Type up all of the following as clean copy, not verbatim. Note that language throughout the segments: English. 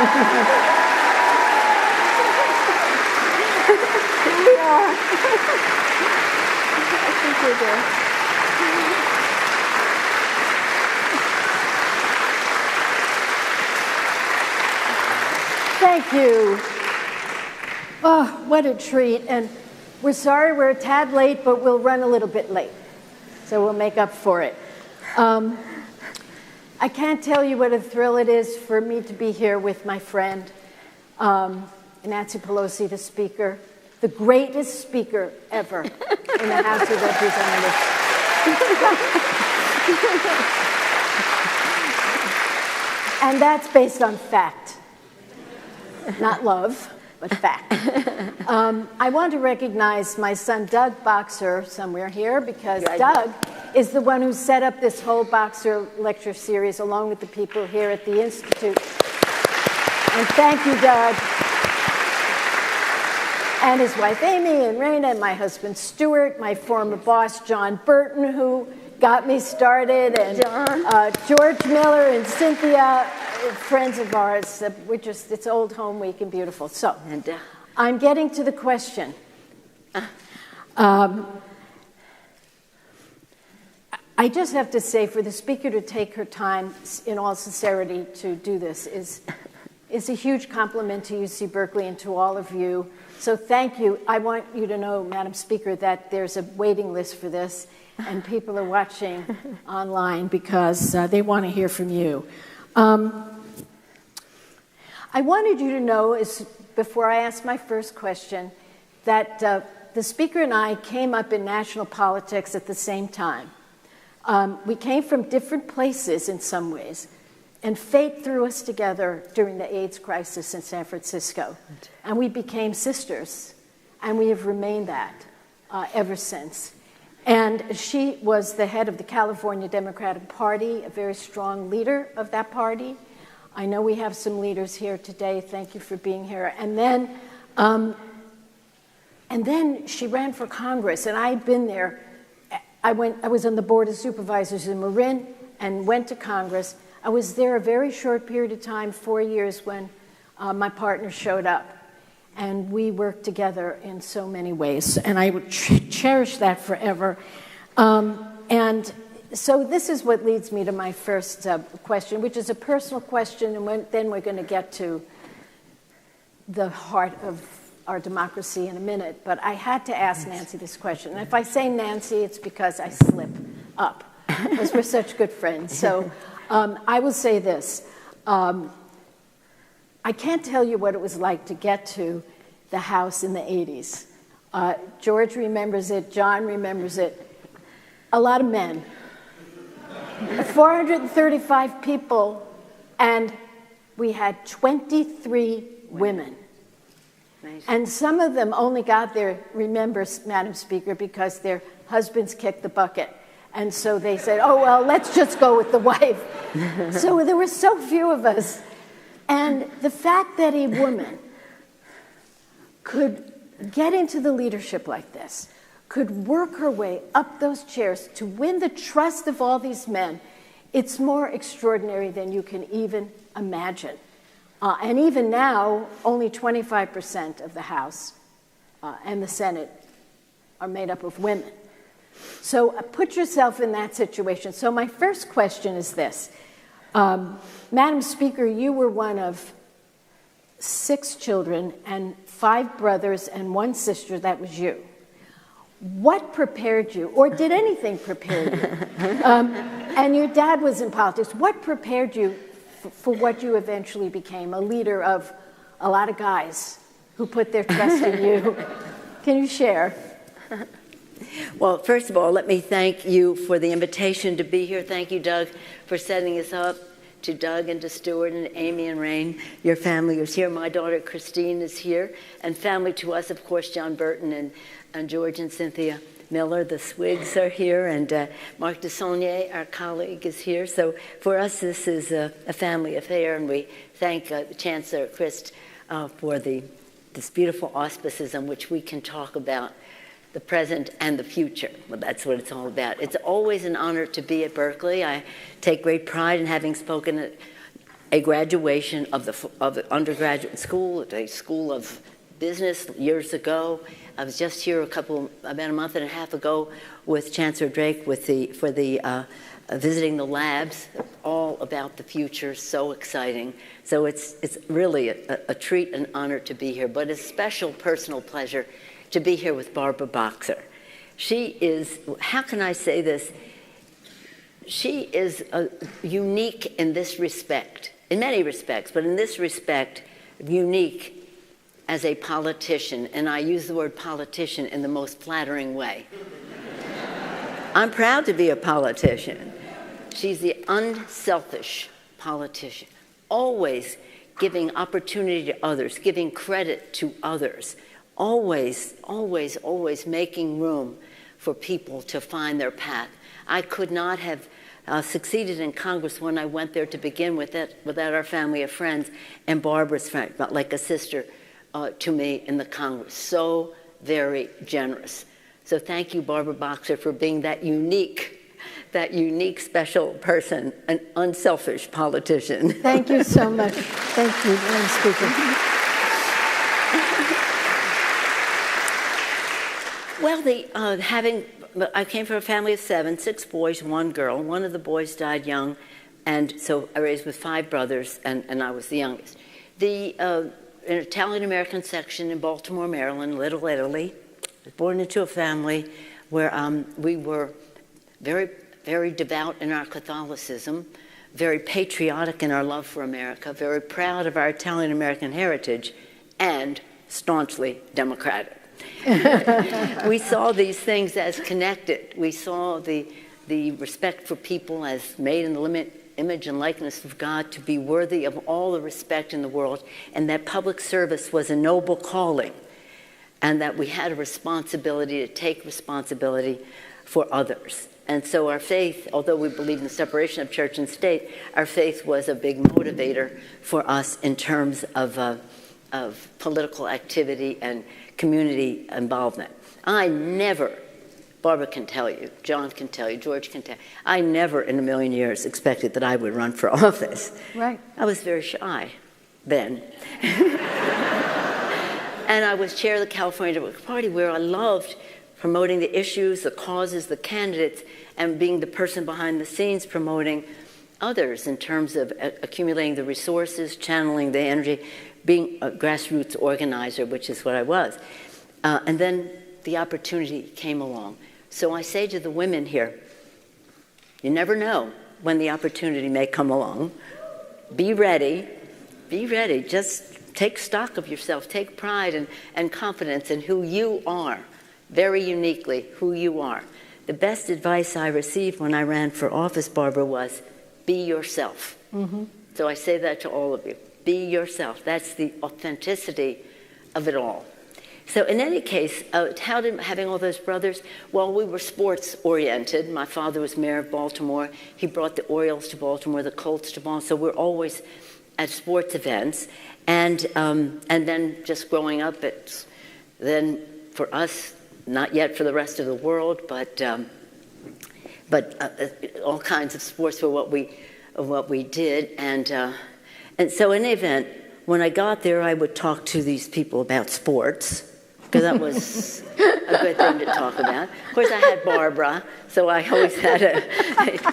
we are. I think we're there. Thank you. Oh, what a treat. And we're sorry we're a tad late, but we'll run a little bit late. So we'll make up for it. I can't tell you what a thrill it is for me to be here with my friend, Nancy Pelosi, the Speaker, the greatest speaker ever in the House of Representatives. And that's based on fact. Not love, but fact. I want to recognize my son, Doug Boxer, somewhere here, because Doug is the one who set up this whole Boxer lecture series along with the people here at the Institute. And thank you, Doug. And his wife, Amy, and Raina, and my husband, Stuart, my former boss, John Burton, who got me started, and George Miller and Cynthia, friends of ours. It's Old Home Week and beautiful. So, I'm getting to the question. I just have to say, for the Speaker to take her time, in all sincerity, to do this is a huge compliment to UC Berkeley and to all of you. So thank you. I want you to know, Madam Speaker, that there's a waiting list for this, and people are watching online because they want to hear from you. I wanted you to know, before I ask my first question, that the Speaker and I came up in national politics at the same time. We came from different places in some ways, and fate threw us together during the AIDS crisis in San Francisco. And we became sisters, and we have remained that ever since. And she was the head of the California Democratic Party, a very strong leader of that party. I know we have some leaders here today. Thank you for being here. And then she ran for Congress, and I had been there. I was on the Board of Supervisors in Marin and went to Congress. I was there a very short period of time, 4 years, when my partner showed up. And we worked together in so many ways. And I would cherish that forever. And so this is what leads me to my first question, which is a personal question. And then we're going to get to the heart of our democracy in a minute. But I had to ask Nancy this question. And if I say Nancy, it's because I slip up, because we're such good friends. So I will say this. I can't tell you what it was like to get to the House in the 80s. George remembers it. John remembers it. A lot of men. 435 people, and we had 23 women. Nice. And some of them only got there, remember, Madam Speaker, because their husbands kicked the bucket. And so they said, oh, well, let's just go with the wife. So there were so few of us. And the fact that a woman could get into the leadership like this, could work her way up those chairs to win the trust of all these men, it's more extraordinary than you can even imagine. And even now, only 25% of the House and the Senate are made up of women. So put yourself in that situation. So my first question is this. Madam Speaker, you were one of 6 children and 5 brothers and 1 sister. That was you. What prepared you, or did anything prepare you? And your dad was in politics. What prepared you for what you eventually became, a leader of a lot of guys who put their trust in you? Can you share? Well, first of all, let me thank you for the invitation to be here. Thank you, Doug, for setting us up. To Doug and to Stuart and Amy and Rain, your family is here. My daughter Christine is here. And family to us, of course, John Burton and George and Cynthia Miller, the Swigs are here. And Mark DeSaulnier, our colleague, is here. So for us, this is a family affair. And we thank Chancellor Christ for this beautiful auspices on which we can talk about the present and the future. Well, that's what it's all about. It's always an honor to be at Berkeley. I take great pride in having spoken a graduation of the undergraduate school at a school of business years ago. I was just here about a month and a half ago with Chancellor Drake visiting the labs, all about the future, so exciting. So it's really a treat and honor to be here, but a special personal pleasure to be here with Barbara Boxer. She is, how can I say this? She is unique in this respect, in many respects, but in this respect, unique as a politician, and I use the word politician in the most flattering way. I'm proud to be a politician. She's the unselfish politician, always giving opportunity to others, giving credit to others, always, always, always making room for people to find their path. I could not have succeeded in Congress when I went there to begin with without our family of friends and Barbara's friend, like a sister to me in the Congress. So very generous. So thank you, Barbara Boxer, for being that unique special person, an unselfish politician. Thank you so much. Thank you, Madam Speaker. Well, I came from a family of 7, 6 boys, 1 girl. One of the boys died young, and so I raised with 5 brothers, and I was the youngest. An Italian-American section in Baltimore, Maryland, Little Italy. I was born into a family where we were very, very devout in our Catholicism, very patriotic in our love for America, very proud of our Italian-American heritage, and staunchly Democratic. We saw these things as connected. We saw the respect for people as made in the image and likeness of God to be worthy of all the respect in the world, and that public service was a noble calling, and that we had a responsibility to take responsibility for others. And so our faith, although we believe in the separation of church and state, our faith was a big motivator for us in terms of political activity and community involvement. I never, Barbara can tell you, John can tell you, George can tell you, I never in a million years expected that I would run for office. Right. I was very shy then. And I was chair of the California Democratic Party, where I loved promoting the issues, the causes, the candidates, and being the person behind the scenes promoting others in terms of accumulating the resources, channeling the energy, being a grassroots organizer, which is what I was. And then the opportunity came along. So I say to the women here, you never know when the opportunity may come along. Be ready. Be ready. Just take stock of yourself. Take pride and confidence in who you are, very uniquely who you are. The best advice I received when I ran for office, Barbara, was be yourself. Mm-hmm. So I say that to all of you. Be yourself. That's the authenticity of it all. So in any case, how did having all those brothers? Well, we were sports-oriented. My father was mayor of Baltimore. He brought the Orioles to Baltimore, the Colts to Baltimore. So we're always at sports events. And then just growing up, then for us, not yet for the rest of the world, but all kinds of sports were what we did. And so in any event, when I got there, I would talk to these people about sports, because that was a good thing to talk about. Of course, I had Barbara, so I always had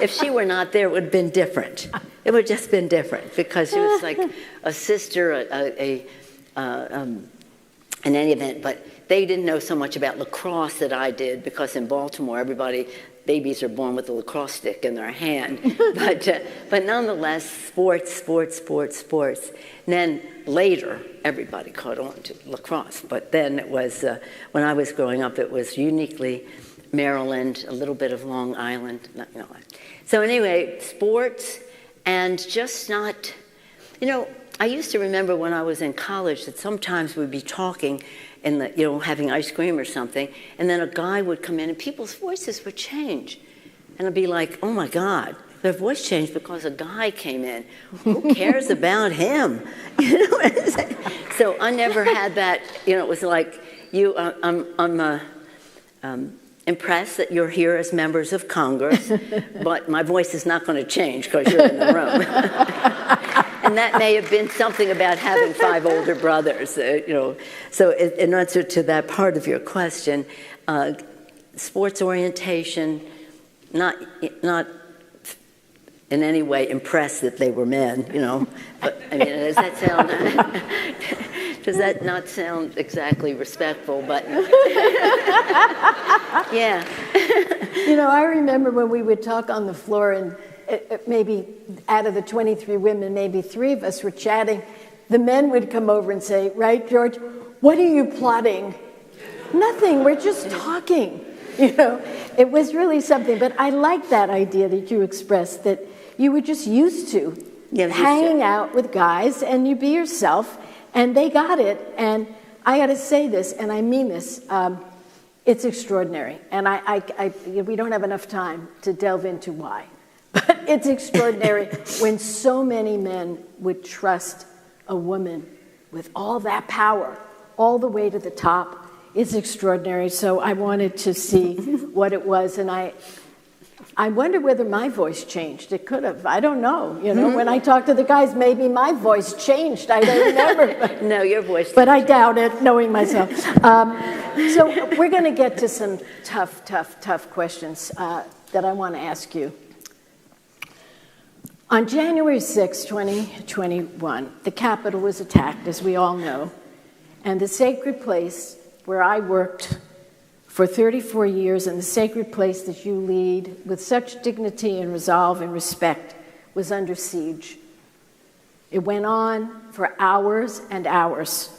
if she were not there, it would have been different. It would have just been different, because she was like a sister, in any event. But they didn't know so much about lacrosse that I did, because in Baltimore, babies are born with a lacrosse stick in their hand. But nonetheless, sports. And then later, everybody caught on to lacrosse. But then it was, when I was growing up, it was uniquely Maryland, a little bit of Long Island. So anyway, sports, and just not, I used to remember when I was in college that sometimes we'd be talking and having ice cream or something, and then a guy would come in and people's voices would change. And I'd be like, oh my God, their voice changed because a guy came in. Who cares about him? You know what I'm saying? So I never had that, it was like, I'm impressed that you're here as members of Congress, but my voice is not going to change because you're in the room. and that may have been something about having 5 older brothers, So in answer to that part of your question, sports orientation, not in any way impressed that they were men, But I mean, does that sound? Does that not sound exactly respectful? But yeah. I remember when we would talk on the floor, and maybe out of the 23 women, maybe 3 of us were chatting. The men would come over and say, "Right, George, what are you plotting?" "Nothing, we're just talking." It was really something. But I like that idea that you expressed, that you were just used to hanging out with guys, and you be yourself, and they got it. And I got to say this, and I mean this, it's extraordinary. And we don't have enough time to delve into why. But it's extraordinary when so many men would trust a woman with all that power, all the way to the top. It's extraordinary. So I wanted to see what it was, and I wonder whether my voice changed. It could have. I don't know. When I talk to the guys, maybe my voice changed. I don't remember. No, your voice. But I doubt it, knowing myself. So we're going to get to some tough questions that I want to ask you. On January 6, 2021, the Capitol was attacked, as we all know, and the sacred place where I worked for 34 years, and the sacred place that you lead with such dignity and resolve and respect, was under siege. It went on for hours and hours.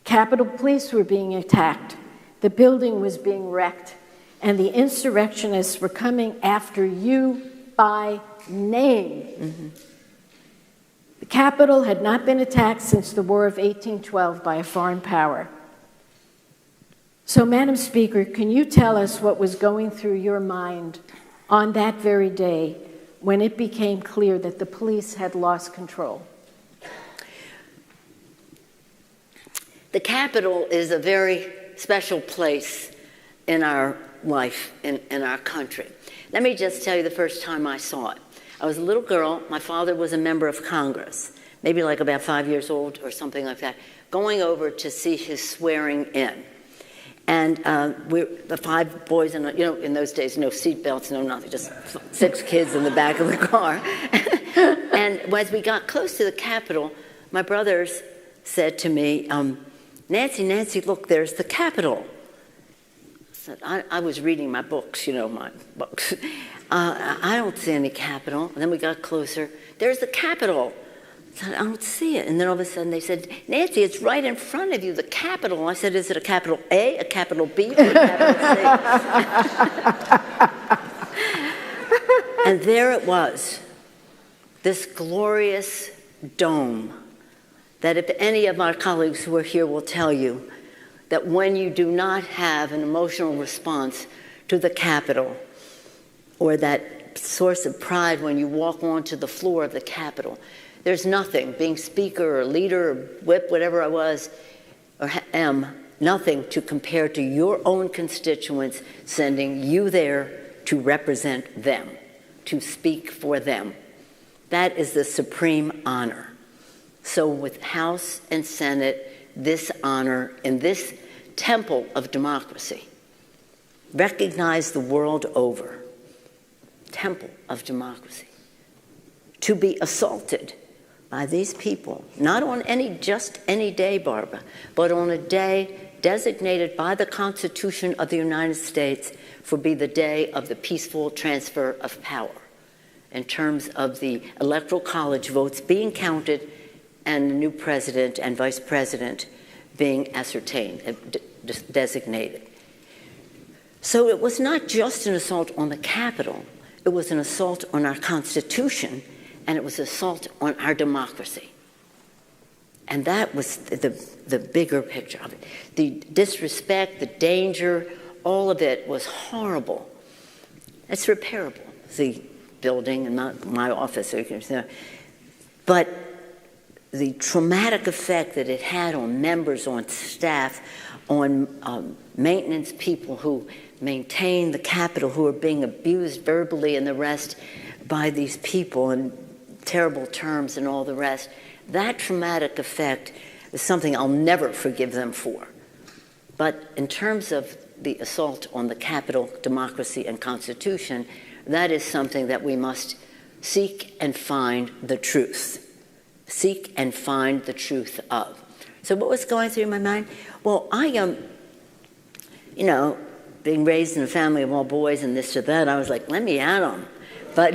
Capitol Police were being attacked. The building was being wrecked, and the insurrectionists were coming after you by name. Mm-hmm. The Capitol had not been attacked since the War of 1812 by a foreign power. So, Madam Speaker, can you tell us what was going through your mind on that very day when it became clear that the police had lost control? The Capitol is a very special place in our life, in our country. Let me just tell you the first time I saw it. I was a little girl. My father was a member of Congress, maybe like about 5 years old or something like that, going over to see his swearing in. And we're the 5 boys, and in those days, no seatbelts, no nothing, just 6 kids in the back of the car. And as we got close to the Capitol, my brothers said to me, Nancy, look, there's the Capitol. I was reading my books, my books. I don't see any Capitol. And then we got closer. There's the Capitol. I said, I don't see it. And then all of a sudden they said, Nancy, it's right in front of you, the Capitol. I said, is it a capital A, a capital B, or a capital C? And there it was, this glorious dome that if any of our colleagues who are here will tell you that when you do not have an emotional response to the Capitol, or that source of pride when you walk onto the floor of the Capitol, there's nothing, being speaker or leader or whip, whatever I was or am, nothing to compare to your own constituents sending you there to represent them, to speak for them. That is the supreme honor. So with House and Senate, this honor in this temple of democracy, recognized the world over, temple of democracy, to be assaulted by these people, not on just any day, Barbara, but on a day designated by the Constitution of the United States for be the day of the peaceful transfer of power in terms of the Electoral College votes being counted and the new president and vice president being ascertained, designated. So it was not just an assault on the Capitol, it was an assault on our Constitution, and it was an assault on our democracy. And that was the bigger picture of it. The disrespect, the danger, all of it was horrible. It's repairable, the building and not my office. But the traumatic effect that it had on members, on staff, on maintenance people who maintain the Capitol, who are being abused verbally and the rest by these people, and terrible terms and all the rest. That traumatic effect is something I'll never forgive them for. But in terms of the assault on the Capitol, democracy, and Constitution, that is something that we must seek and find the truth. Seek and find the truth of. So what was going through my mind? Well, I being raised in a family of all boys and this or that, I was like, let me at them. But,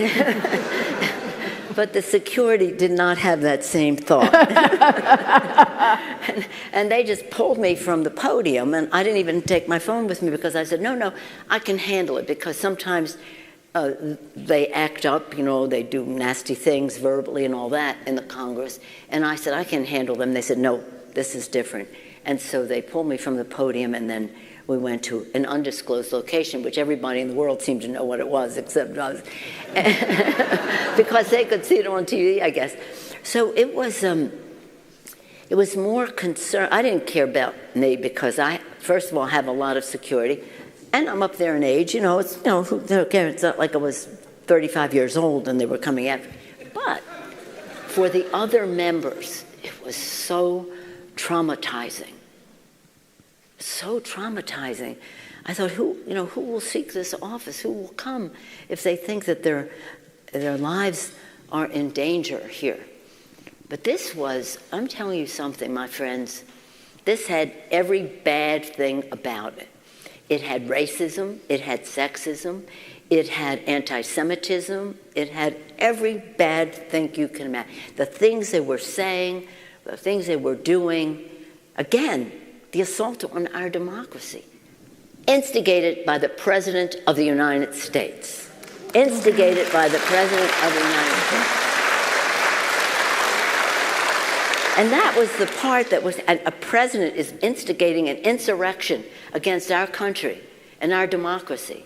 but the security did not have that same thought. and they just pulled me from the podium, and I didn't even take my phone with me because I said, no, I can handle it, because sometimes they act up, they do nasty things verbally and all that in the Congress. And I said, I can handle them. They said, no, this is different. And so they pulled me from the podium, and then we went to an undisclosed location, which everybody in the world seemed to know what it was, except us, because they could see it on TV, I guess. So it was more concern. I didn't care about me because I, first of all, have a lot of security, and I'm up there in age. It's not like I was 35 years old and they were coming after me. But for the other members, it was so traumatizing. So traumatizing. I thought, who will seek this office? Who will come if they think that their lives are in danger here? But this was, I'm telling you something, my friends, this had every bad thing about it. It had racism, it had sexism, it had anti-Semitism, it had every bad thing you can imagine. The things they were saying, the things they were doing, again, the assault on our democracy, instigated by the President of the United States. Instigated by the President of the United States. And that was the part that was, a president is instigating an insurrection against our country and our democracy.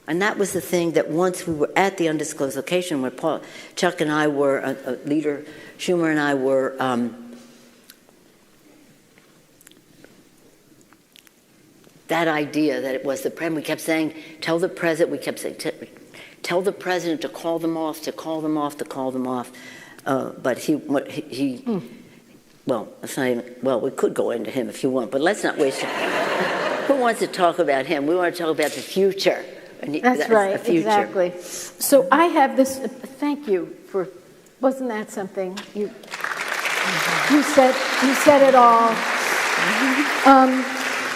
And that was the thing that once we were at the undisclosed location where Chuck and I were, Leader Schumer and I were, that idea that it was the president, we kept saying, tell the president, we kept saying, tell the president to call them off, to call them off, to call them off. But well, it's not even, well, we could go into him if you want, but let's not waste time. Who wants to talk about him? We want to talk about the future. That's right, exactly. So I have this, thank you for, wasn't that something? You said it all.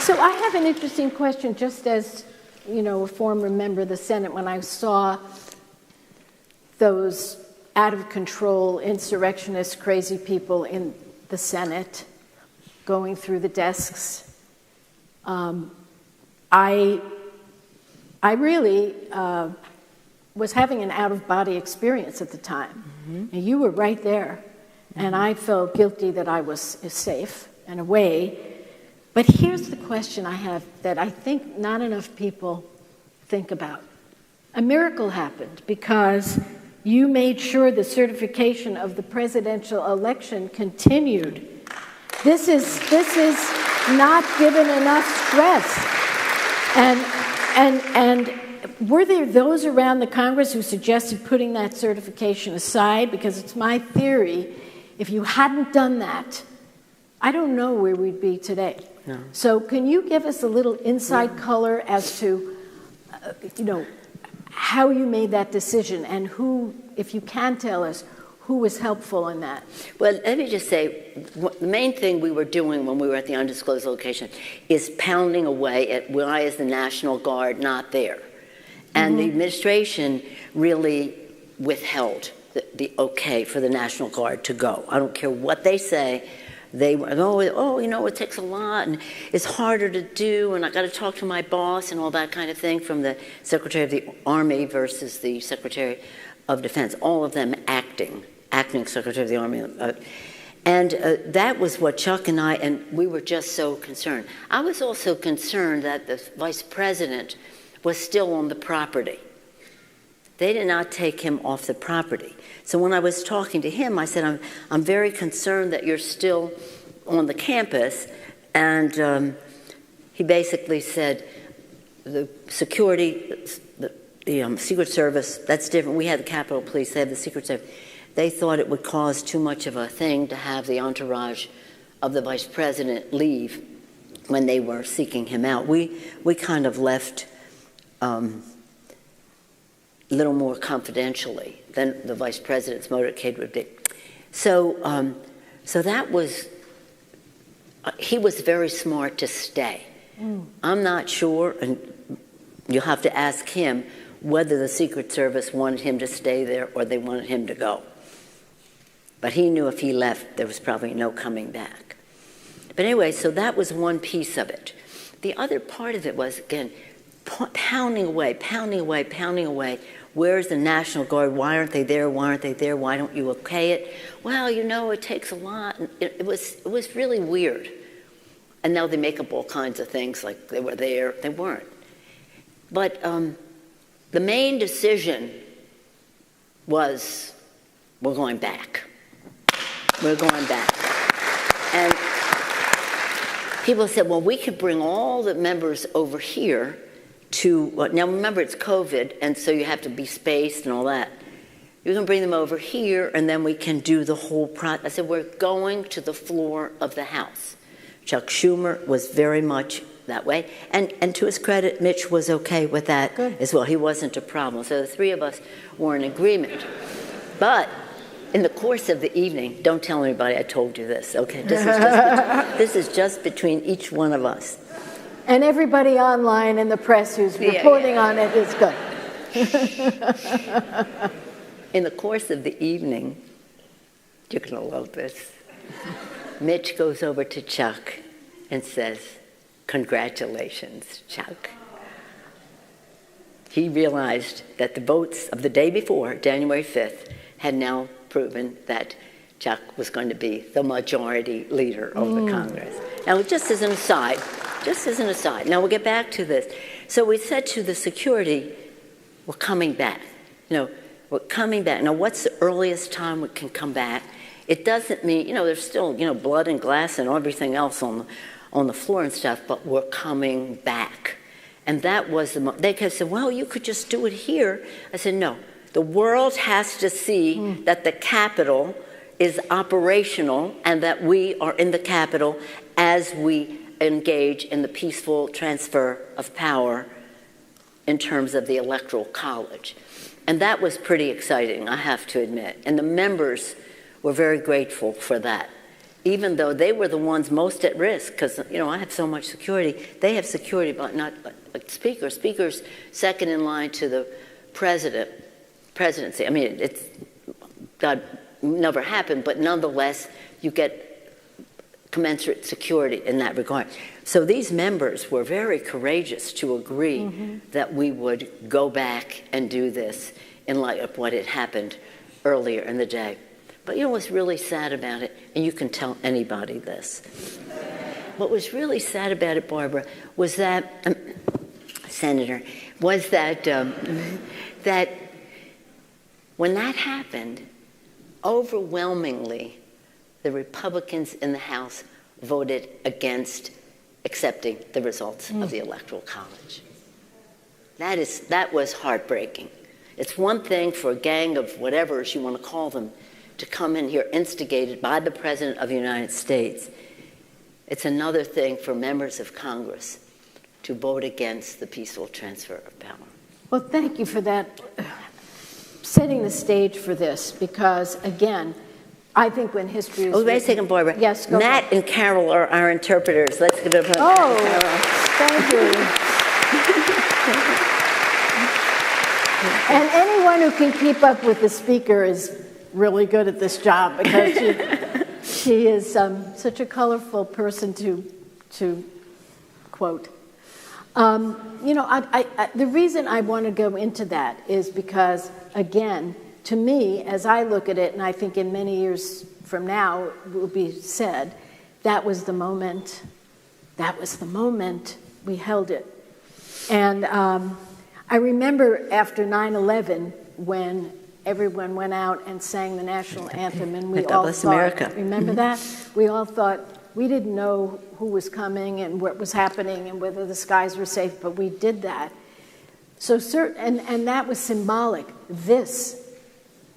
So I have an interesting question, just as, a former member of the Senate, when I saw those out-of-control insurrectionist crazy people in the Senate going through the desks. I really was having an out-of-body experience at the time. Mm-hmm. And you were right there. Mm-hmm. And I felt guilty that I was safe and away. But here's the question I have that I think not enough people think about. A miracle happened because you made sure the certification of the presidential election continued. This is not given enough stress. And were there those around the Congress who suggested putting that certification aside? Because it's my theory, if you hadn't done that, I don't know where we'd be today. No. So can you give us a little inside color as to, how you made that decision and who, if you can tell us, who was helpful in that? Well, let me just say, the main thing we were doing when we were at the undisclosed location is pounding away at why is the National Guard not there? And the administration really withheld the okay for the National Guard to go. I don't care what they say. They were, it takes a lot, and it's harder to do, and I got to talk to my boss and all that kind of thing, from the Secretary of the Army versus the Secretary of Defense, all of them acting Secretary of the Army. And that was what Chuck and I, and we were just so concerned. I was also concerned that the Vice President was still on the property. They did not take him off the property. So when I was talking to him, I said, I'm very concerned that you're still on the campus. And he basically said, the security, the Secret Service, that's different. We had the Capitol Police, they have the Secret Service. they thought it would cause too much of a thing to have the entourage of the vice president leave when they were seeking him out. We kind of left a little more confidentially than the vice president's motorcade would be. So that was, he was very smart to stay. I'm not sure, and you'll have to ask him, whether the Secret Service wanted him to stay there or they wanted him to go. But he knew if he left, there was probably no coming back. But anyway, so that was one piece of it. The other part of it was, again, pounding away. Where's the National Guard? Why aren't they there? Why aren't they there? Why don't you okay it? Well, you know, it takes a lot. And it was really weird. And now they make up all kinds of things like they were there. They weren't. But the main decision was, we're going back. We're going back. And people said, well, we could bring all the members over here to, now remember it's COVID, and so you have to be spaced and all that. You can bring them over here, and then we can do the whole process. I said, we're going to the floor of the House. Chuck Schumer was very much that way. And to his credit, Mitch was okay with that as well. He wasn't a problem. So the three of us were in agreement. But in the course of the evening, don't tell anybody I told you this, okay? This is just between each one of us. And everybody online and the press who's reporting on it is good. In the course of the evening, you're going to love this, Mitch goes over to Chuck and says, congratulations, Chuck. He realized that the votes of the day before, January 5th, had now proven that Chuck was going to be the majority leader of the Congress. Now, just as an aside, now we'll get back to this. So we said to the security, we're coming back. We're coming back. Now, what's the earliest time we can come back? It doesn't mean, there's still, blood and glass and everything else on the floor and stuff, but we're coming back. And that was they said, well, you could just do it here. I said, no, the world has to see that the Capitol is operational and that we are in the Capitol as we engage in the peaceful transfer of power in terms of the Electoral College. And that was pretty exciting, I have to admit. And the members were very grateful for that, even though they were the ones most at risk, because, I have so much security. They have security, but not like Speaker. Speaker's second in line to the presidency. I mean, it's, God, never happened, but nonetheless, you get commensurate security in that regard. So these members were very courageous to agree that we would go back and do this in light of what had happened earlier in the day. But what's really sad about it, and you can tell anybody this, what was really sad about it, Barbara, was that, Senator, was that, that when that happened, overwhelmingly, the Republicans in the House voted against accepting the results of the Electoral College. That was heartbreaking. It's one thing for a gang of whatever's you want to call them to come in here instigated by the President of the United States. It's another thing for members of Congress to vote against the peaceful transfer of power. Well, thank you for that, setting the stage for this, because, again, I think when history is... Oh, wait a second, Barbara. Yes, go Matt ahead. And Carol are our interpreters. Let's give it a... Oh, thank you. And anyone who can keep up with the Speaker is really good at this job, because she is such a colorful person to quote. The reason I want to go into that is because, again, to me, as I look at it, and I think in many years from now will be said, that was the moment we held it. And I remember after 9/11 when everyone went out and sang the national anthem, and we all thought, America. Remember that? We all thought, we didn't know who was coming and what was happening and whether the skies were safe, but we did that. So and that was symbolic. This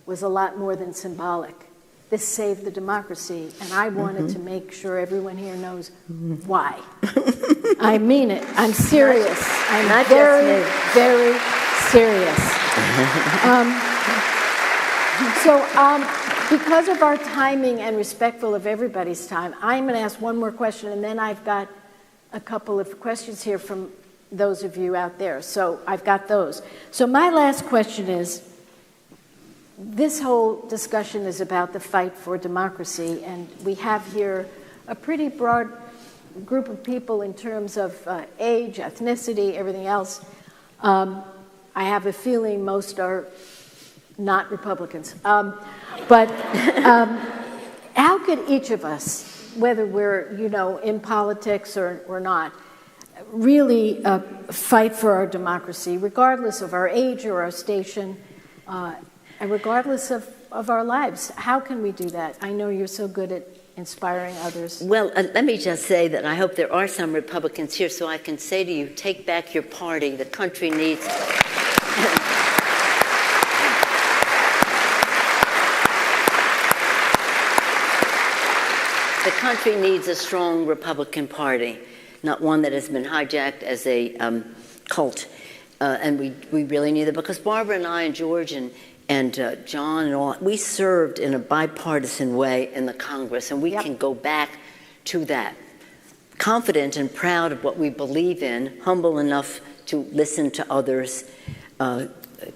was a lot more than symbolic. This saved the democracy, and I wanted to make sure everyone here knows why. I mean it. I'm serious. I'm very, very serious. Because of our timing and respectful of everybody's time, I'm going to ask one more question, and then I've got a couple of questions here from those of you out there. So I've got those. So my last question is, this whole discussion is about the fight for democracy, and we have here a pretty broad group of people in terms of age, ethnicity, everything else. I have a feeling most are not Republicans. But how could each of us, whether we're in politics or not, really fight for our democracy, regardless of our age or our station, and regardless of our lives? How can we do that? I know you're so good at inspiring others. Well, let me just say that I hope there are some Republicans here, so I can say to you, take back your party. The country needs... The country needs a strong Republican Party, not one that has been hijacked as a cult. And we really need it, because Barbara and I and George and John and all, we served in a bipartisan way in the Congress, and we can go back to that. Confident and proud of what we believe in, humble enough to listen to others,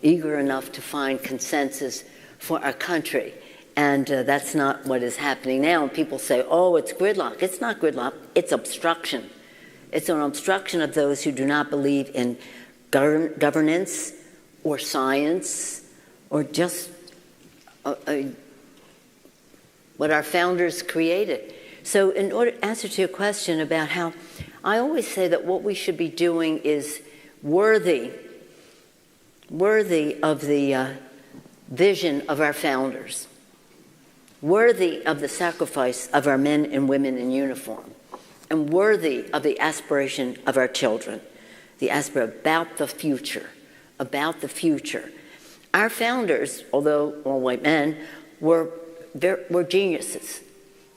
eager enough to find consensus for our country. And that's not what is happening now. And people say, oh, it's gridlock. It's not gridlock. It's obstruction. It's an obstruction of those who do not believe in governance or science or just what our founders created. So in order to answer to your question about how, I always say that what we should be doing is worthy of the vision of our founders, worthy of the sacrifice of our men and women in uniform, and worthy of the aspiration of our children, the aspiration about the future, about the future. Our founders, although all white men, were geniuses.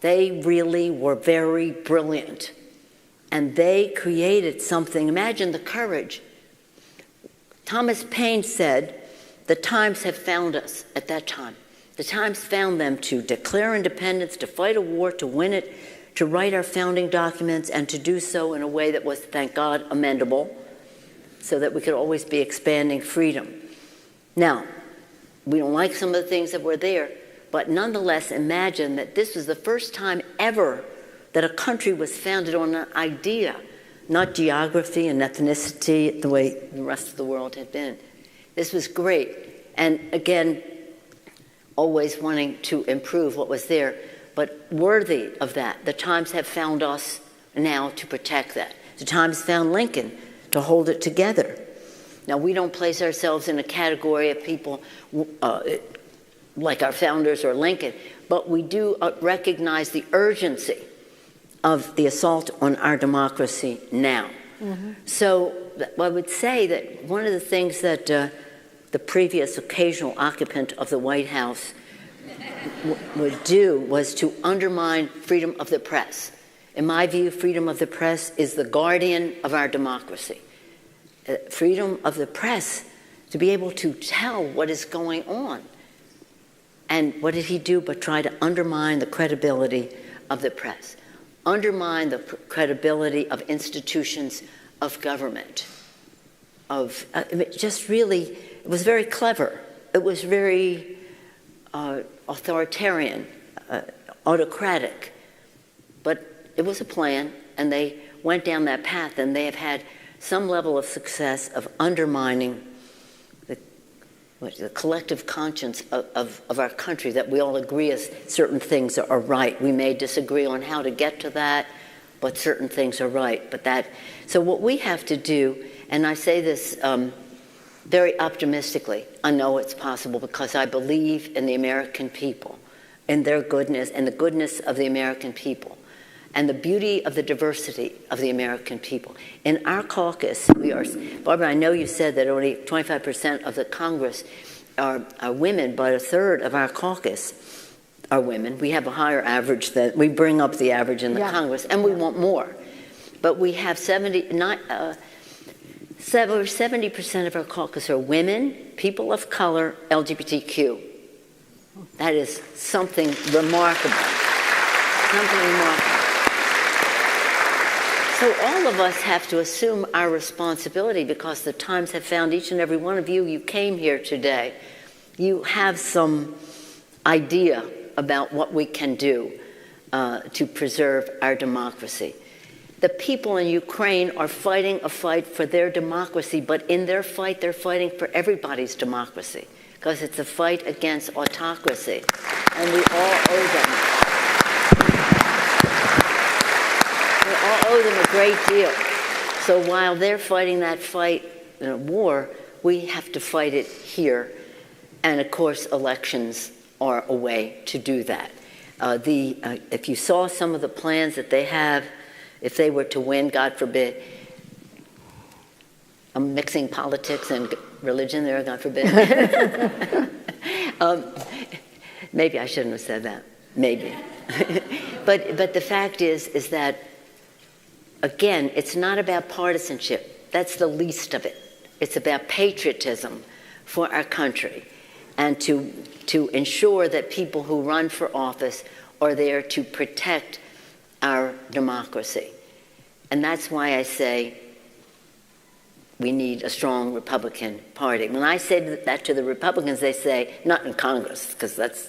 They really were very brilliant. And they created something. Imagine the courage. Thomas Paine said, the times have found us at that time. The times found them to declare independence, to fight a war, to win it, to write our founding documents, and to do so in a way that was, thank God, amendable, so that we could always be expanding freedom. Now, we don't like some of the things that were there, but nonetheless, imagine that this was the first time ever that a country was founded on an idea, not geography and ethnicity the way the rest of the world had been. This was great. And again, always wanting to improve what was there, but worthy of that. The times have found us now to protect that. The times found Lincoln to hold it together. Now, we don't place ourselves in a category of people like our founders or Lincoln, but we do recognize the urgency of the assault on our democracy now. Mm-hmm. So I would say that one of the things that the previous occasional occupant of the White House would do was to undermine freedom of the press. In my view, freedom of the press is the guardian of our democracy. Freedom of the press to be able to tell what is going on. And what did he do but try to undermine the credibility of the press, undermine the credibility of institutions of government, just really, it was very clever. It was very authoritarian, autocratic. But it was a plan, and they went down that path, and they have had some level of success of undermining the collective conscience of our country, that we all agree as certain things are right. We may disagree on how to get to that, but certain things are right. So what we have to do, and I say this very optimistically, I know it's possible because I believe in the American people, in their goodness, and the goodness of the American people, and the beauty of the diversity of the American people. In our caucus, we are, Barbara, I know you said that only 25% of the Congress are women, but a third of our caucus are women. We have a higher average than, we bring up the average in the Congress, and we want more. But we have 70% of our caucus are women, people of color, LGBTQ. That is something remarkable. Something remarkable. So all of us have to assume our responsibility, because the Times have found each and every one of you, you came here today, you have some idea about what we can do to preserve our democracy. The people in Ukraine are fighting a fight for their democracy, but in their fight, they're fighting for everybody's democracy, because it's a fight against autocracy, and we all owe them. We all owe them a great deal. So while they're fighting that fight in a war, we have to fight it here. And of course, elections are a way to do that. If you saw some of the plans that they have, if they were to win, God forbid, I'm mixing politics and religion there, God forbid. Maybe I shouldn't have said that, maybe. But the fact is that, again, it's not about partisanship. That's the least of it. It's about patriotism for our country, and to ensure that people who run for office are there to protect our democracy. And that's why I say we need a strong Republican Party. When I say that to the Republicans, they say, not in Congress, because that's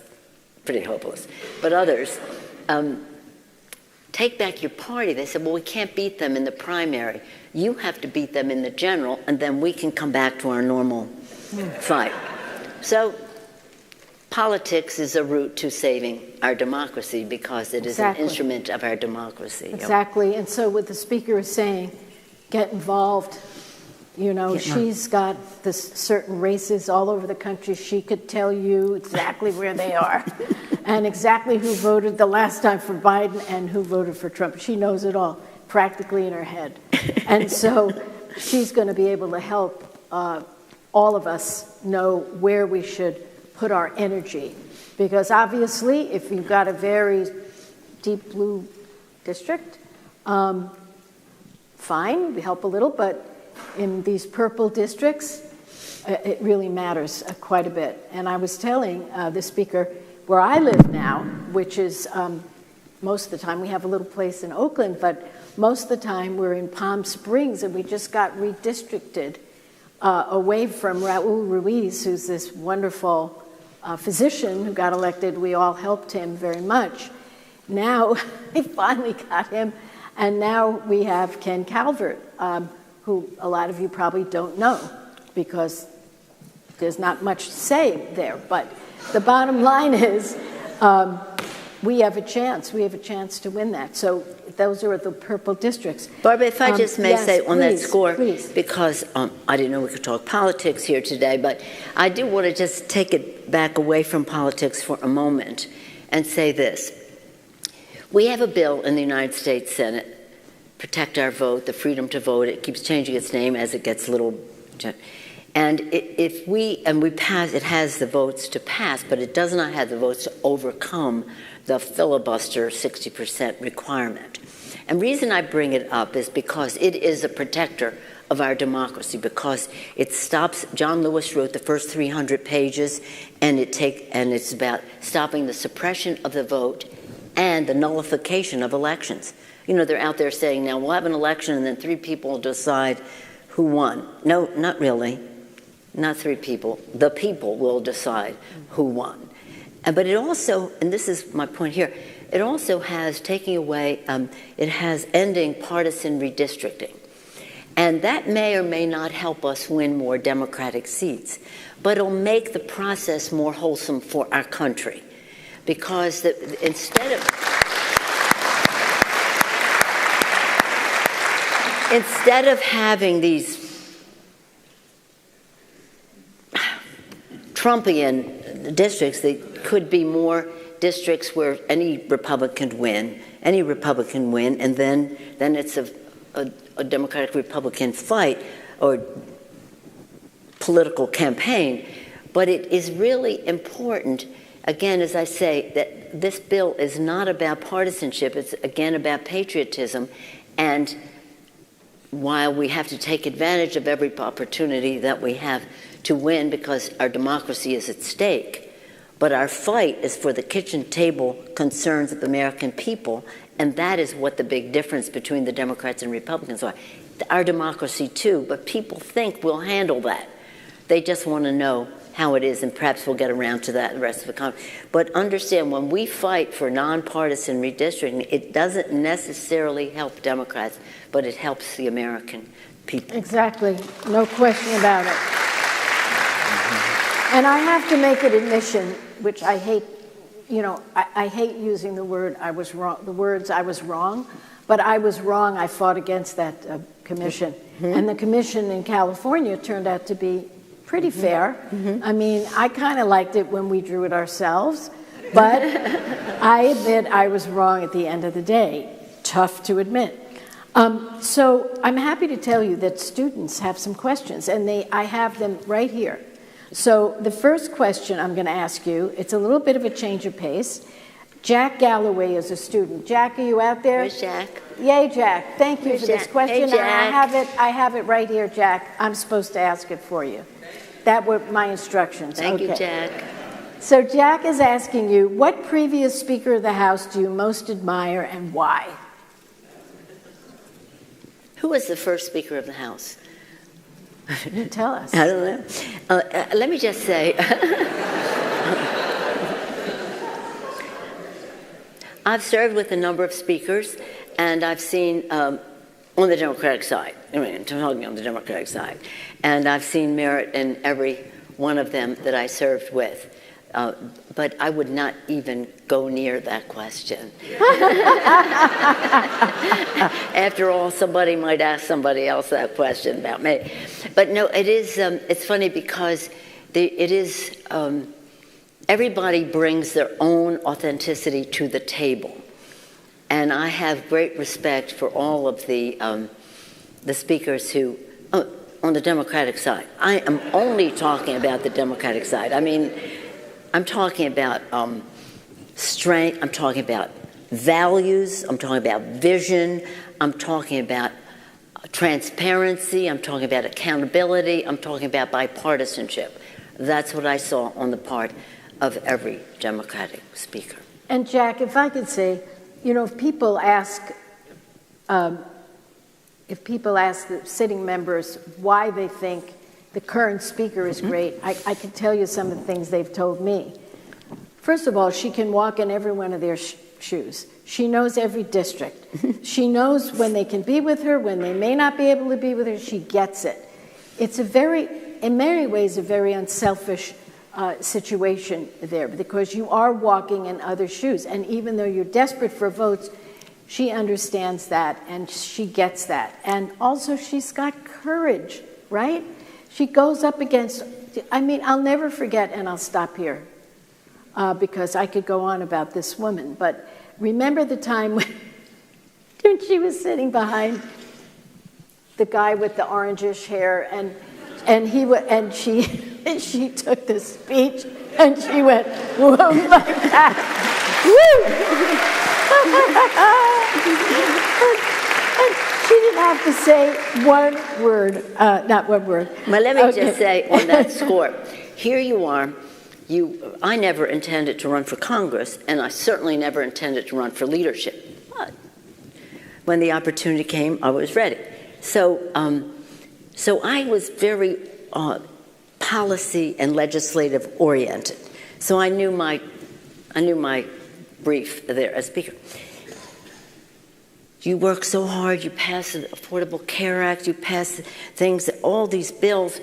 pretty hopeless, but others, take back your party. They said, well, we can't beat them in the primary. You have to beat them in the general, and then we can come back to our normal fight. So politics is a route to saving our democracy, because it is an instrument of our democracy. Exactly. And so what the Speaker is saying, get involved. You know, she's got this certain races all over the country. She could tell you exactly where they are and exactly who voted the last time for Biden and who voted for Trump. She knows it all practically in her head. And so she's going to be able to help all of us know where we should put our energy. Because obviously, if you've got a very deep blue district, fine, we help a little, but in these purple districts, it really matters quite a bit. And I was telling the Speaker, where I live now, which is most of the time, we have a little place in Oakland, but most of the time we're in Palm Springs, and we just got redistricted away from Raul Ruiz, who's this wonderful physician who got elected. We all helped him very much. Now, we finally got him, and now we have Ken Calvert, who a lot of you probably don't know, because there's not much to say there. But the bottom line is we have a chance. We have a chance to win that. So those are the purple districts. Barbara, if I just may say on that score, please. Because I didn't know we could talk politics here today, but I do want to just take it back away from politics for a moment and say this. We have a bill in the United States Senate, Protect Our Vote, the freedom to vote. It keeps changing its name as it gets a little... And if we pass, it has the votes to pass, but it does not have the votes to overcome the filibuster 60% requirement. And the reason I bring it up is because it is a protector of our democracy, because it stops... John Lewis wrote the first 300 pages, and it's about stopping the suppression of the vote and the nullification of elections. You know, they're out there saying, now we'll have an election and then 3 people decide who won. No, not really. Not 3 people. The people will decide who won. But it also, and this is my point here, it also has taking away, it has ending partisan redistricting. And that may or may not help us win more Democratic seats, but it'll make the process more wholesome for our country. Because instead of having these Trumpian districts, there could be more districts where any Republican can win, and then it's a Democratic-Republican fight or political campaign. But it is really important, again, as I say, that this bill is not about partisanship. It's, again, about patriotism. And while we have to take advantage of every opportunity that we have to win because our democracy is at stake, but our fight is for the kitchen table concerns of the American people, and that is what the big difference between the Democrats and Republicans are. Our democracy, too, but people think we'll handle that. They just want to know how it is, and perhaps we'll get around to that in the rest of the conference. But understand, when we fight for nonpartisan redistricting, it doesn't necessarily help Democrats, but it helps the American people. Exactly. No question about it. And I have to make an admission, which I hate, I hate using the word I was wrong, the words I was wrong, but I was wrong. I fought against that commission. And the commission in California turned out to be pretty fair. I mean, I kind of liked it when we drew it ourselves, but I admit I was wrong at the end of the day. Tough to admit. So I'm happy to tell you that students have some questions, and I have them right here. So the first question I'm going to ask you, it's a little bit of a change of pace. Jack Galloway is a student. Jack, are you out there? Where's Jack? Yay, Jack. Thank you for this question. Hey, Jack. I have it right here, Jack. I'm supposed to ask it for you. That were my instructions. Thank you, Jack. So Jack is asking you, what previous Speaker of the House do you most admire and why? Who was the first Speaker of the House? You tell us. I don't know. Let me just say, I've served with a number of speakers, and I've seen on the Democratic side, I'm talking on the Democratic side, and I've seen merit in every one of them that I served with. But I would not even go near that question. After all, somebody might ask somebody else that question about me. But no, it is, it's funny because it is, everybody brings their own authenticity to the table. And I have great respect for all of the speakers who, on the Democratic side. I am only talking about the Democratic side. I mean, I'm talking about strength, I'm talking about values, I'm talking about vision, I'm talking about transparency, I'm talking about accountability, I'm talking about bipartisanship. That's what I saw on the part of every Democratic speaker. And Jack, if I could say, if people ask the sitting members why they think the current speaker is great, I can tell you some of the things they've told me. First of all, she can walk in every one of their shoes. She knows every district. She knows when they can be with her, when they may not be able to be with her. She gets it. It's in many ways, a very unselfish situation there, because you are walking in other shoes. And even though you're desperate for votes, she understands that and she gets that. And also she's got courage, right? She goes up against, I'll never forget, and I'll stop here because I could go on about this woman, but remember the time when she was sitting behind the guy with the orangish hair, and she took the speech and she went, whoa, like that. She didn't have to say one word, not one word. But let me just say on that score, here you are. I never intended to run for Congress, and I certainly never intended to run for leadership. But when the opportunity came, I was ready. So I was very policy and legislative oriented. So I knew my brief there as Speaker. You work so hard, you pass the Affordable Care Act, you pass things, all these bills.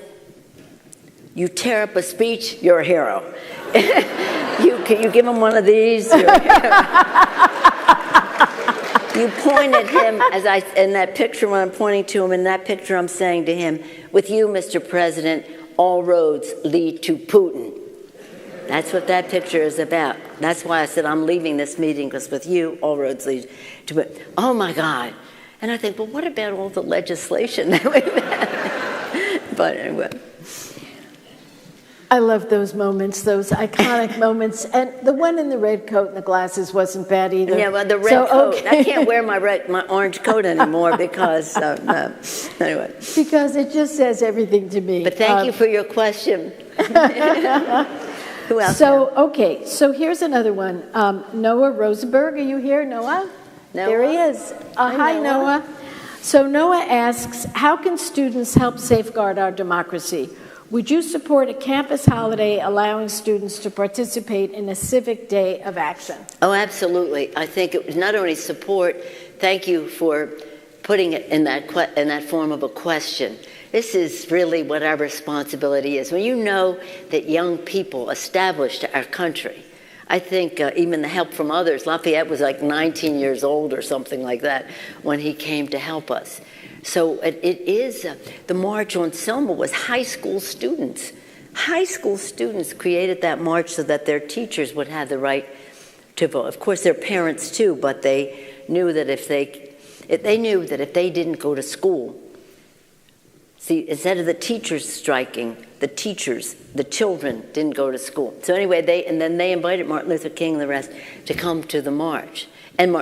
You tear up a speech, you're a hero. You give him one of these, you're a hero. You point at him, in that picture when I'm pointing to him, in that picture I'm saying to him, with you, Mr. President, all roads lead to Putin. That's what that picture is about. That's why I said I'm leaving this meeting, because with you, all roads lead to Putin. Oh my God. And I think, well, what about all the legislation that we've had? But anyway. I love those moments, those iconic moments. And the one in the red coat and the glasses wasn't bad either. Yeah, well, the red coat. Okay. I can't wear my orange coat anymore because, anyway. Because it just says everything to me. But thank you for your question. Who else? So here's another one. Noah Rosenberg, are you here, Noah? There he is. Hi, Noah. So Noah asks, how can students help safeguard our democracy? Would you support a campus holiday allowing students to participate in a civic day of action? Oh, absolutely. I think it was not only support, thank you for putting it in that form of a question. This is really what our responsibility is. When you know that young people established our country, I think even the help from others, Lafayette was like 19 years old or something like that when he came to help us. So it is, the March on Selma was high school students. High school students created that march so that their teachers would have the right to vote. Of course, their parents too, but they knew that if they didn't go to school, see, instead of the teachers striking, the children didn't go to school. So anyway, they invited Martin Luther King and the rest to come to the march. And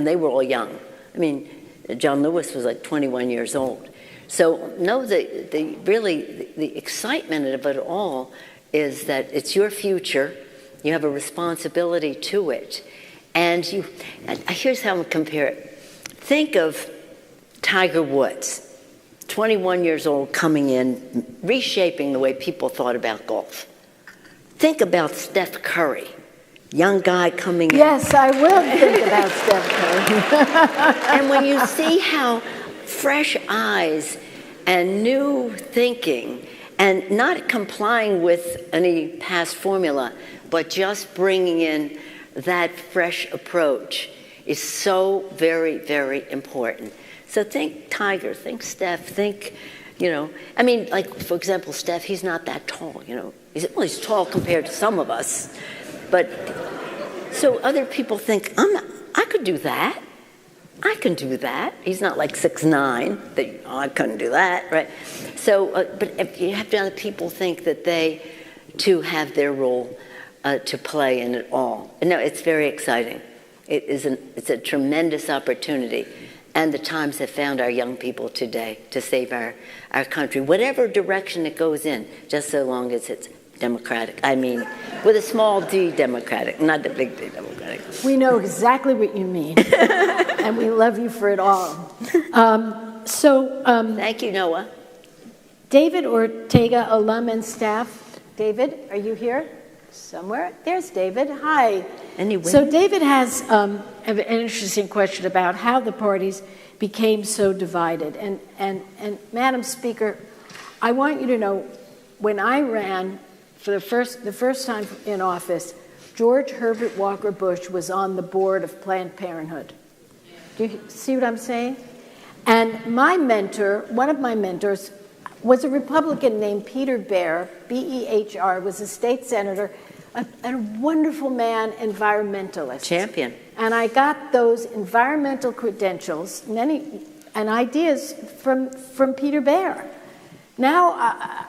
they were all young. I mean, John Lewis was like 21 years old. So no, the excitement of it all is that it's your future. You have a responsibility to it. And here's how I compare it. Think of Tiger Woods, 21 years old, coming in, reshaping the way people thought about golf. Think about Steph Curry, young guy coming in. Yes, I will think about Steph Curry. And when you see how fresh eyes and new thinking, and not complying with any past formula, but just bringing in that fresh approach is so very, very important. So think Tiger, think Steph, think, I mean, like, for example, Steph, he's not that tall, He's tall compared to some of us. But, so other people think, I could do that. I can do that. He's not like 6'9", I couldn't do that, right? So, but if you have to other people think that they, too, have their role to play in it all. And no, it's very exciting. It's a tremendous opportunity. And the Times have found our young people today to save our country, whatever direction it goes in, just so long as it's democratic. I mean, with a small d democratic, not the big D democratic. We know exactly what you mean, and we love you for it all. Thank you, Noah. David Ortega, alum and staff. David, are you here? Somewhere? There's David. Hi. Anyway. So David has an interesting question about how the parties became so divided. And Madam Speaker, I want you to know, when I ran for the first time in office, George Herbert Walker Bush was on the board of Planned Parenthood. Do you see what I'm saying? And my mentor, one of my mentors, was a Republican named Peter Behr, B-E-H-R, was a state senator, a wonderful man, environmentalist. Champion. And I got those environmental credentials and ideas from Peter Behr. Now,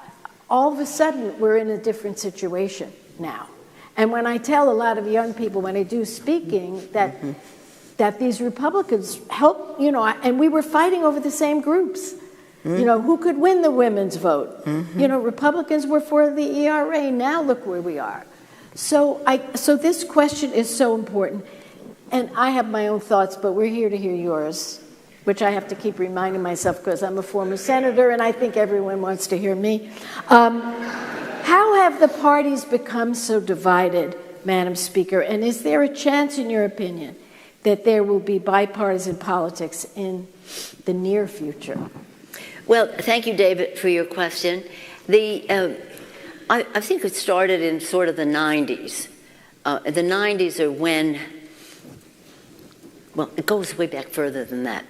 all of a sudden, we're in a different situation now. And when I tell a lot of young people, when I do speaking, that these Republicans help, and we were fighting over the same groups. Who could win the women's vote? Republicans were for the ERA. Now look where we are. So this question is so important. And I have my own thoughts, but we're here to hear yours, which I have to keep reminding myself because I'm a former senator and I think everyone wants to hear me. How have the parties become so divided, Madam Speaker? And is there a chance, in your opinion, that there will be bipartisan politics in the near future? Well, thank you, David, for your question. I think it started in sort of the 90s. The 90s are when, well, it goes way back further than that.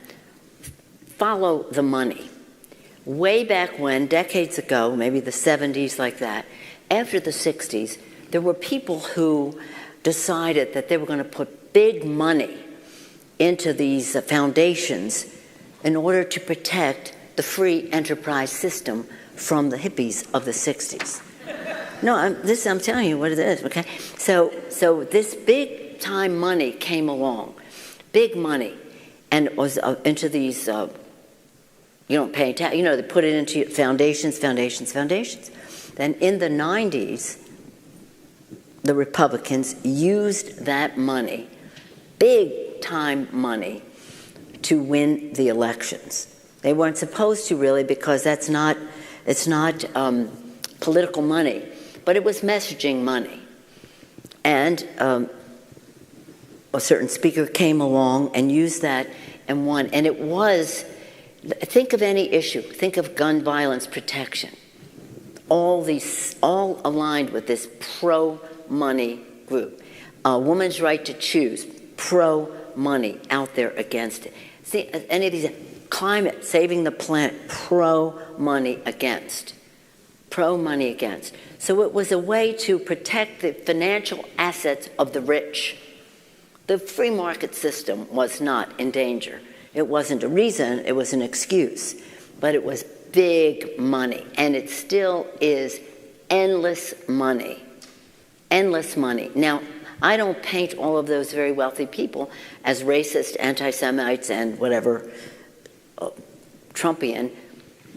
Follow the money. Way back when, decades ago, maybe the 70s like that, after the 60s, there were people who decided that they were going to put big money into these foundations in order to protect the free enterprise system from the hippies of the 60s. No, I'm telling you what it is, okay? So this big time money came along, big money, and it was into these, you don't pay tax, they put it into foundations. Then in the 90s, the Republicans used that money, big time money, to win the elections. They weren't supposed to really, because it's not political money, but it was messaging money. And a certain speaker came along and used that and won. And it was, think of any issue, think of gun violence protection. All aligned with this pro-money group. Women's right to choose, pro-money out there against it. See, any of these, climate, saving the planet, pro-money against. Pro-money against. So it was a way to protect the financial assets of the rich. The free market system was not in danger. It wasn't a reason, it was an excuse. But it was big money, and it still is endless money. Endless money. Now, I don't paint all of those very wealthy people as racist, anti-Semites, and whatever Trumpian,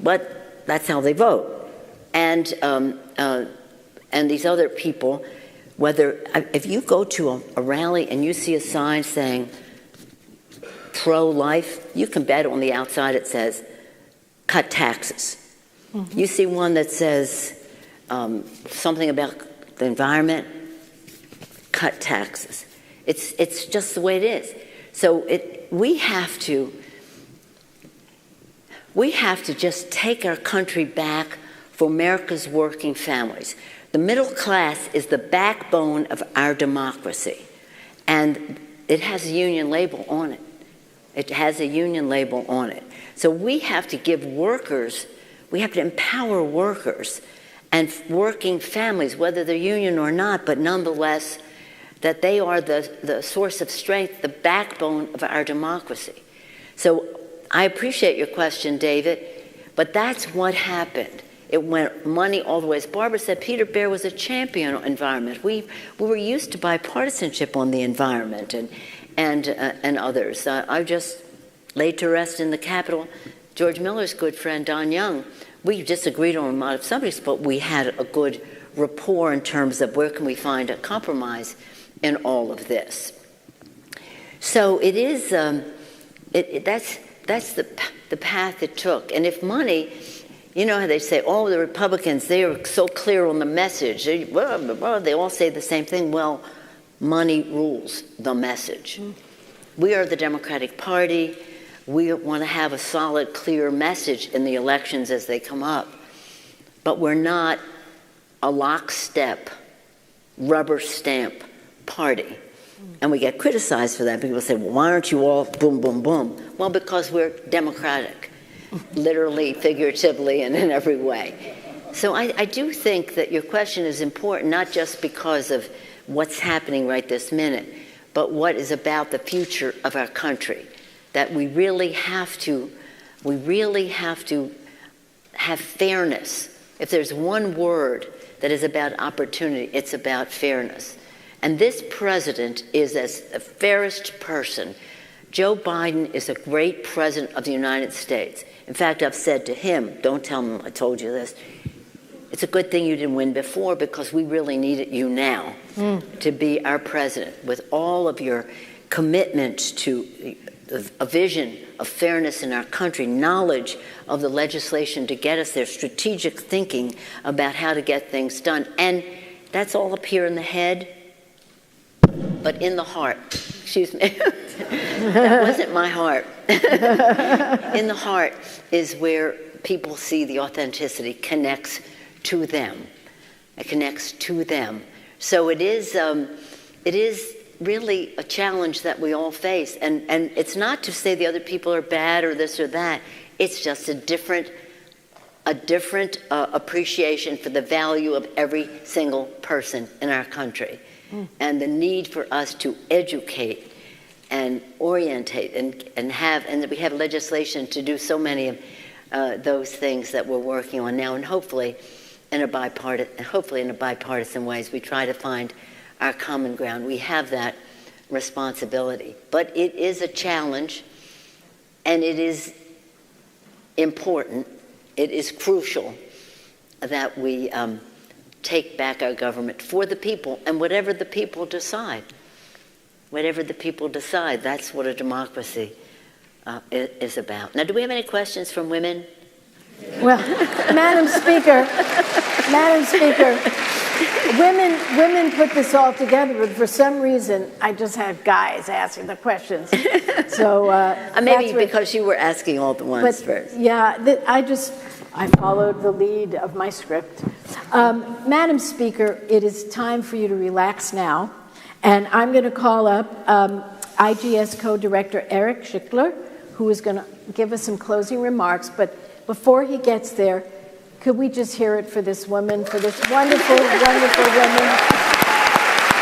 but that's how they vote. And these other people, if you go to a rally and you see a sign saying pro-life, you can bet on the outside it says cut taxes. Mm-hmm. You see one that says something about the environment, cut taxes. It's just the way it is. So we have to just take our country back for America's working families. The middle class is the backbone of our democracy, and it has a union label on it. It has a union label on it. So we have to give workers, we have to empower workers and working families, whether they're union or not, but nonetheless, that they are the source of strength, the backbone of our democracy. So I appreciate your question, David, but that's what happened. It went money all the way. As Barbara said, Peter Bear was a champion on environment. We were used to bipartisanship on the environment and others. I just laid to rest in the Capitol George Miller's good friend, Don Young. We disagreed on a lot of subjects, but we had a good rapport in terms of where can we find a compromise in all of this. So it is, that's the path it took. And if money, you know how they say, oh, the Republicans, they are so clear on the message. They all say the same thing. Well, money rules the message. We are the Democratic Party. We want to have a solid, clear message in the elections as they come up. But we're not a lockstep, rubber stamp party. And we get criticized for that. People say, well, why aren't you all boom, boom, boom? Well, because we're democratic, literally, figuratively, and in every way. So I do think that your question is important, not just because of what's happening right this minute, but what is about the future of our country. That we really have to have fairness. If there's one word that is about opportunity, it's about fairness. And this president is as the fairest person. Joe Biden is a great president of the United States. In fact, I've said to him, don't tell him I told you this, it's a good thing you didn't win before because we really needed you now to be our president with all of your commitment to a vision of fairness in our country, knowledge of the legislation to get us there, strategic thinking about how to get things done. And that's all up here in the head, but in the heart. Excuse me. That wasn't my heart. In the heart is where people see the authenticity connects to them. It connects to them. So it is really a challenge that we all face. And it's not to say the other people are bad or this or that. It's just a different appreciation for the value of every single person in our country. And the need for us to educate and orientate and we have legislation to do so many of those things that we're working on now. And hopefully hopefully in a bipartisan ways, we try to find our common ground. We have that responsibility. But it is a challenge, and it is important, it is crucial that we take back our government for the people, and whatever the people decide. Whatever the people decide, that's what a democracy is about. Now, do we have any questions from women? Well, Madam Speaker, women put this all together, but for some reason, I just had guys asking the questions. So maybe because you were asking all the ones first. Yeah, I followed the lead of my script. Madam Speaker, it is time for you to relax now, and I'm going to call up IGS co-director Eric Schickler, who is going to give us some closing remarks. But before he gets there, could we just hear it for this woman, for this wonderful, wonderful woman?